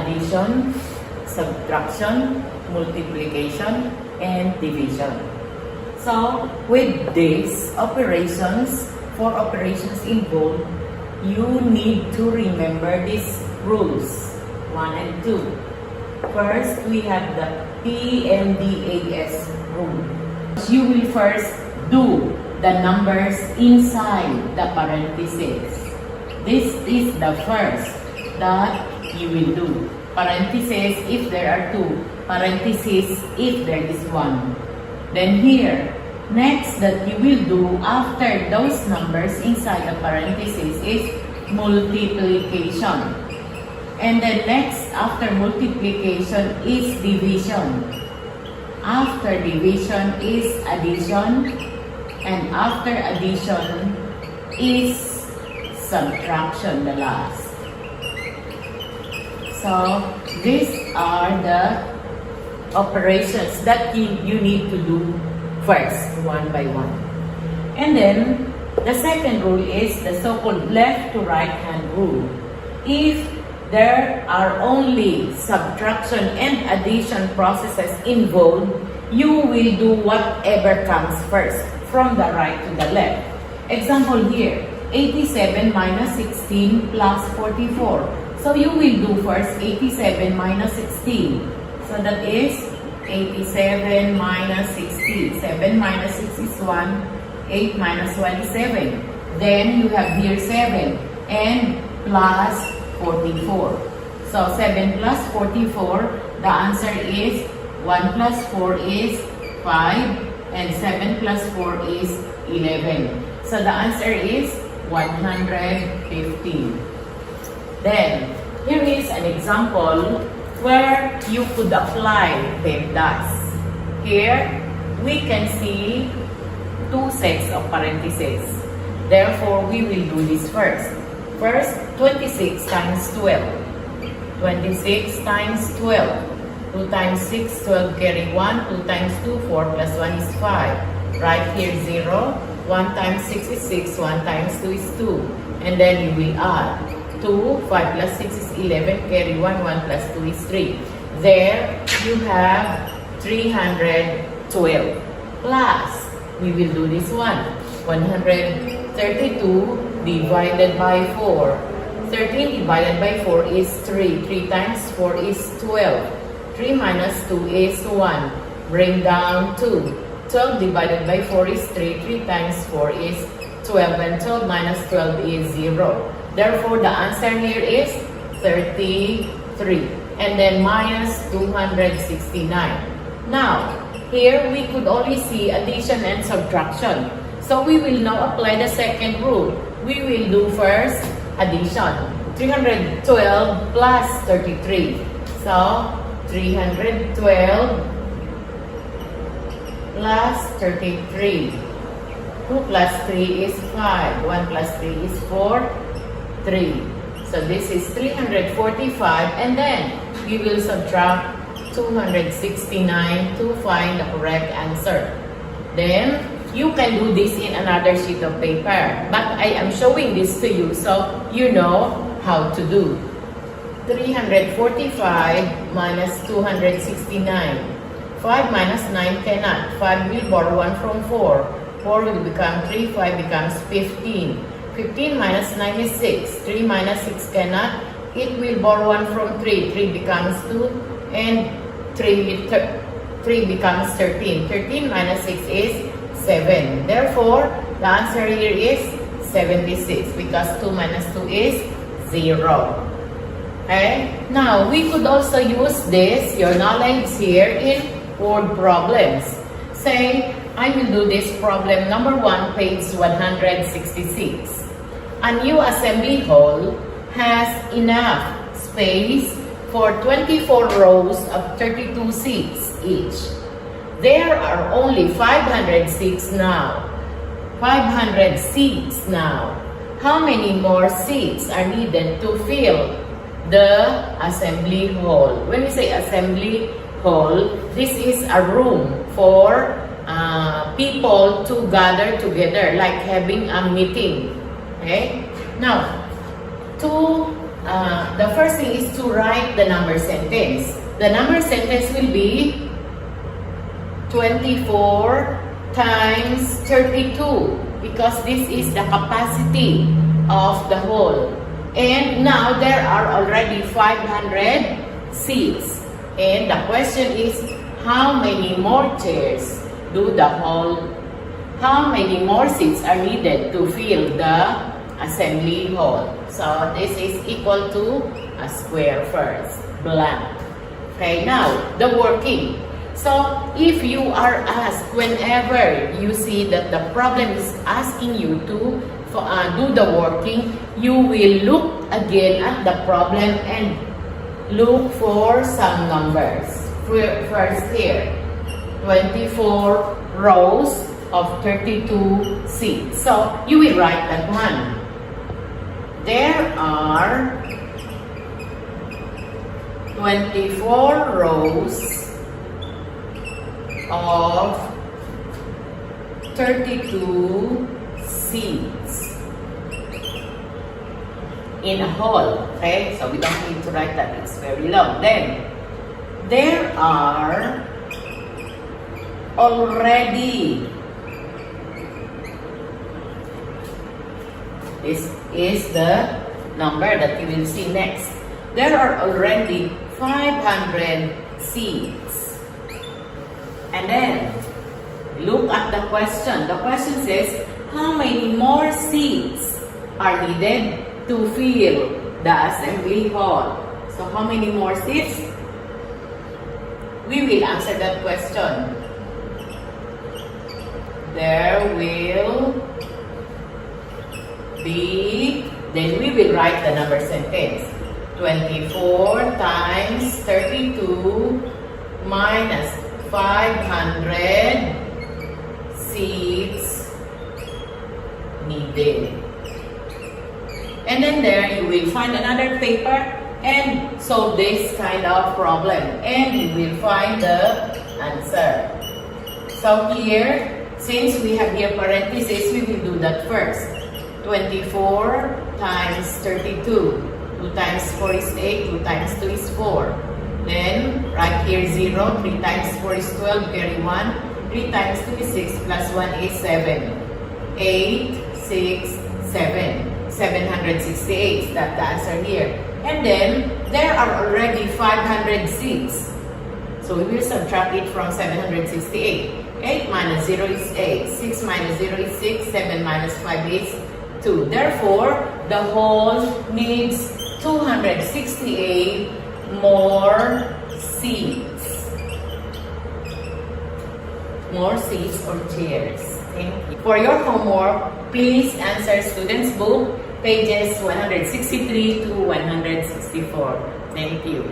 addition, subtraction, multiplication, and division. So, with these operations, 4 operations involved, you need to remember these rules, 1 and 2. First, we have the PMDAS rule. You will first do the numbers inside the parentheses. This is the first that you will do. Parentheses if there are 2. Parentheses if there is 1. Then here, next that you will do after those numbers inside the parentheses is multiplication. And then next after multiplication is division. After division is addition. And after addition is subtraction, the last. So, these are the operations that you need to do first, one by one. And then, the second rule is the so-called left to right hand rule. If there are only subtraction and addition processes involved, you will do whatever comes first, from the right to the left. Example here, 87 minus 16 plus 44. So you will do first 87 minus 16. So that is 87 minus 60. 7 minus 6 is 1. 8 minus 1 is 7. Then you have here 7 and plus 44. So 7 plus 44, the answer is 1 plus 4 is 5. And 7 plus 4 is 11. So the answer is 115. Then, here is an example where you could apply PEMDAS. Here, we can see 2 sets of parentheses. Therefore, we will do this first. First, 26 times 12. 26 times 12. 2 times 6, 12 carry 1. 2 times 2, 4 plus 1 is 5. Right here 0. 1 times 6 is 6. 1 times 2 is 2. And then you will add. 2, 5 plus 6 is 11. Carry 1. 1 plus 2 is 3. There you have 312. Plus, we will do this one. 132 divided by 4. 13 divided by 4 is 3. 3 times 4 is 12. 3 minus 2 is 1. Bring down 2. 12 divided by 4 is 3. 3 times 4 is 12. And 12 minus 12 is 0. Therefore, the answer here is 33. And then minus 269. Now, here we could only see addition and subtraction. So, we will now apply the second rule. We will do first addition. 312 plus 33. So, 312 plus 33. 2 plus 3 is 5. 1 plus 3 is 4. 3. So this is 345 and then we will subtract 269 to find the correct answer. Then you can do this in another sheet of paper. But I am showing this to you so you know how to do. 345 minus 269. 5 minus 9 cannot. 5 will borrow 1 from 4. 4 will become 3. 5 becomes 15. 15 minus 9 is 6. 3 minus 6 cannot. It will borrow 1 from 3. 3 becomes 2. And 3 becomes 13. 13 minus 6 is 7. Therefore, the answer here is 76 because 2 minus 2 is 0. Okay? Now, we could also use this, your knowledge here, in word problems. Say, I will do this problem number 1, page 166. A new assembly hall has enough space for 24 rows of 32 seats each. There are only 500 seats now. 500 seats now. How many more seats are needed to fill the assembly hall? When we say assembly hall, this is a room for people to gather together, like having a meeting. Okay? Now, to the first thing is to write the number sentence. The number sentence will be 24 times 32 because this is the capacity of the hall. And now there are already 500 seats. And the question is, how many more chairs do the hall, how many more seats are needed to fill the assembly hall? So this is equal to a square first, blank. Okay, now the working. So if you are asked, whenever you see that the problem is asking you to do the working, you will look again at the problem and look for some numbers. First here, 24 rows of 32 seats. So you will write that one. There are 24 rows of 32 seats in a hall. Okay, so we don't need to write that, it's very long. Then there are already, this is the number that you will see next. There are already 500 seats. And then look at the question. The question says, how many more seats are needed to fill the assembly hall? So how many more seats? We will answer that question. There will be, then we will write the number sentence. 24 times 32 minus 500 seats needed. And then there you will find another paper and solve this kind of problem. And you will find the answer. So here, since we have here parentheses, we will do that first. 24 times 32. 2 times 4 is 8, 2 times 2 is 4. Then, right here 0, 3 times 4 is 12, carry 1. 3 times 2 is 6, plus 1 is 7. 8, 6, 7. 768, that's the answer here. And then, there are already 500 seats. So we will subtract it from 768. 8 minus 0 is 8. 6 minus 0 is 6. 7 minus 5 is 2. Therefore, the hall needs 268 more seats. More seats or chairs. Thank you. For your homework, please answer Students' Book, pages 163 to 164. Thank you.